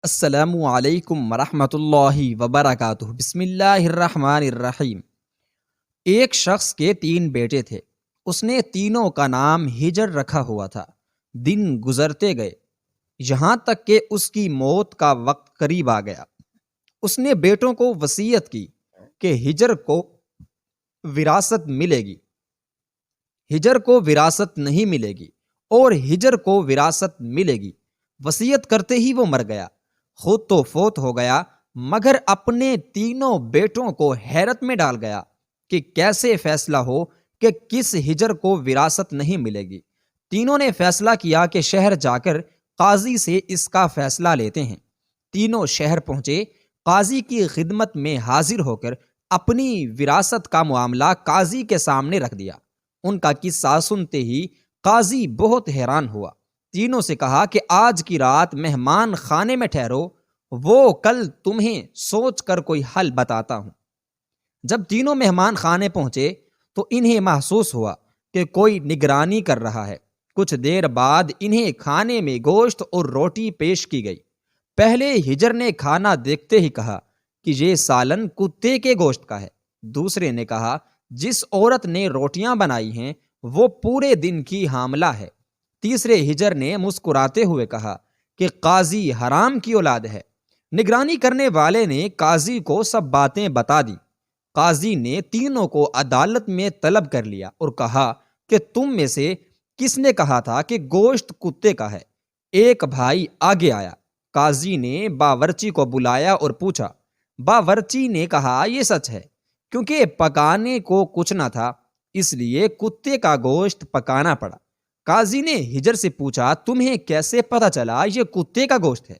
السلام علیکم ورحمۃ اللہ وبرکاتہ۔ بسم اللہ الرحمن الرحیم۔ ایک شخص کے 3 بیٹے تھے۔ اس نے تینوں کا نام ہجر رکھا ہوا تھا۔ دن گزرتے گئے، یہاں تک کہ اس کی موت کا وقت قریب آ گیا۔ اس نے بیٹوں کو وصیت کی کہ ہجر کو وراثت ملے گی، ہجر کو وراثت نہیں ملے گی اور ہجر کو وراثت ملے گی۔ وصیت کرتے ہی وہ مر گیا، خود تو فوت ہو گیا، مگر اپنے تینوں بیٹوں کو حیرت میں ڈال گیا کہ کیسے فیصلہ ہو کہ کس ہجر کو وراثت نہیں ملے گی۔ تینوں نے فیصلہ کیا کہ شہر جا کر قاضی سے اس کا فیصلہ لیتے ہیں۔ تینوں شہر پہنچے، قاضی کی خدمت میں حاضر ہو کر اپنی وراثت کا معاملہ قاضی کے سامنے رکھ دیا۔ ان کا قصہ سنتے ہی قاضی بہت حیران ہوا۔ تینوں سے کہا کہ آج کی رات مہمان خانے میں ٹھہرو، وہ کل تمہیں سوچ کر کوئی حل بتاتا ہوں۔ جب تینوں مہمان خانے پہنچے تو انہیں محسوس ہوا کہ کوئی نگرانی کر رہا ہے۔ کچھ دیر بعد انہیں کھانے میں گوشت اور روٹی پیش کی گئی۔ پہلے ہجر نے کھانا دیکھتے ہی کہا کہ یہ سالن کتے کے گوشت کا ہے۔ دوسرے نے کہا جس عورت نے روٹیاں بنائی ہیں وہ پورے دن کی حاملہ ہے۔ تیسرے ہجر نے مسکراتے ہوئے کہا کہ قاضی حرام کی اولاد ہے۔ نگرانی کرنے والے نے قاضی کو سب باتیں بتا دی۔ قاضی نے تینوں کو عدالت میں طلب کر لیا اور کہا کہ تم میں سے کس نے کہا تھا کہ گوشت کتے کا ہے؟ ایک بھائی آگے آیا۔ قاضی نے باورچی کو بلایا اور پوچھا۔ باورچی نے کہا یہ سچ ہے، کیونکہ پکانے کو کچھ نہ تھا، اس لیے کتے کا گوشت پکانا پڑا۔ قاضی نے ہجر سے پوچھا تمہیں کیسے پتہ چلا یہ کتے کا گوشت ہے؟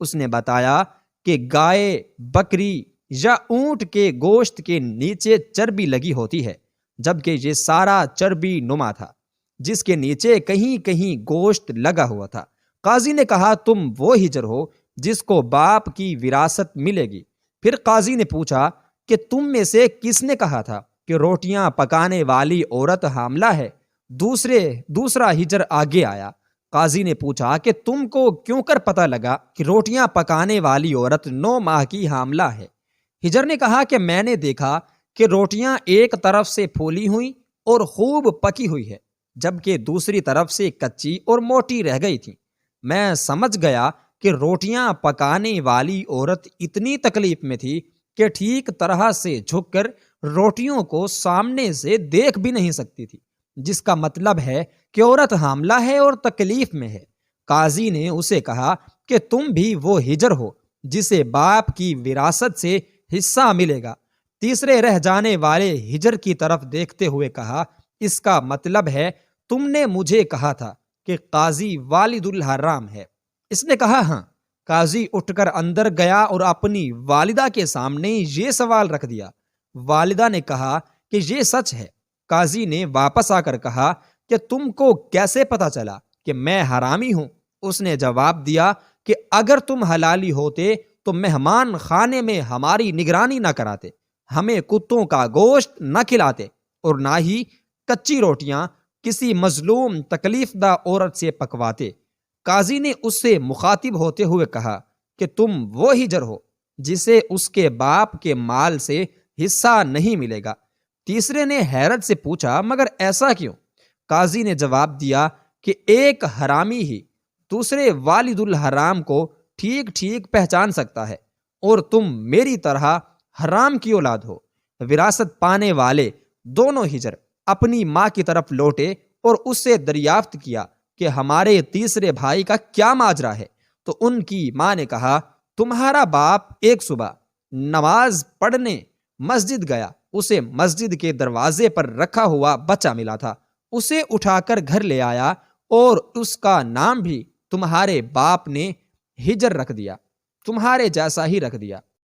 اس نے بتایا کہ گائے، بکری یا اونٹ کے گوشت کے نیچے چربی لگی ہوتی ہے، جبکہ یہ سارا چربی نما تھا جس کے نیچے کہیں کہیں گوشت لگا ہوا تھا۔ قاضی نے کہا تم وہ ہجر ہو جس کو باپ کی وراثت ملے گی۔ پھر قاضی نے پوچھا کہ تم میں سے کس نے کہا تھا کہ روٹیاں پکانے والی عورت حاملہ ہے؟ دوسرا ہجر آگے آیا۔ قاضی نے پوچھا کہ تم کو کیوں کر پتہ لگا کہ روٹیاں پکانے والی عورت 9 ماہ کی حاملہ ہے؟ ہجر نے کہا کہ میں نے دیکھا کہ روٹیاں ایک طرف سے پھولی ہوئی اور خوب پکی ہوئی ہے، جبکہ دوسری طرف سے کچی اور موٹی رہ گئی تھی۔ میں سمجھ گیا کہ روٹیاں پکانے والی عورت اتنی تکلیف میں تھی کہ ٹھیک طرح سے جھک کر روٹیوں کو سامنے سے دیکھ بھی نہیں سکتی تھی، جس کا مطلب ہے کہ عورت حاملہ ہے اور تکلیف میں ہے۔ قاضی نے اسے کہا کہ تم بھی وہ ہجر ہو جسے باپ کی وراثت سے حصہ ملے گا۔ تیسرے رہ جانے والے ہجر کی طرف دیکھتے ہوئے کہا اس کا مطلب ہے تم نے مجھے کہا تھا کہ قاضی والد الحرام ہے۔ اس نے کہا ہاں۔ قاضی اٹھ کر اندر گیا اور اپنی والدہ کے سامنے یہ سوال رکھ دیا۔ والدہ نے کہا کہ یہ سچ ہے۔ قاضی نے واپس آ کر کہا کہ تم کو کیسے پتہ چلا کہ میں حرامی ہوں؟ اس نے جواب دیا کہ اگر تم حلالی ہوتے تو مہمان خانے میں ہماری نگرانی نہ کراتے، ہمیں کتوں کا گوشت نہ کھلاتے اور نہ ہی کچی روٹیاں کسی مظلوم تکلیف دہ عورت سے پکواتے۔ قاضی نے اس سے مخاطب ہوتے ہوئے کہا کہ تم وہ ہجر ہو جسے اس کے باپ کے مال سے حصہ نہیں ملے گا۔ تیسرے نے حیرت سے پوچھا مگر ایسا کیوں؟ قاضی نے جواب دیا کہ ایک حرامی ہی دوسرے والد الحرام کو ٹھیک ٹھیک پہچان سکتا ہے، اور تم میری طرح حرام کی اولاد ہو۔ وراثت پانے والے دونوں ہجر اپنی ماں کی طرف لوٹے اور اس سے دریافت کیا کہ ہمارے تیسرے بھائی کا کیا ماجرا ہے؟ تو ان کی ماں نے کہا تمہارا باپ ایک صبح نماز پڑھنے مسجد گیا، اسے مسجد کے دروازے پر رکھا ہوا بچہ ملا تھا، اسے اٹھا کر گھر لے آیا اور اس کا نام بھی تمہارے باپ نے ہجر رکھ دیا، تمہارے جیسا ہی رکھ دیا۔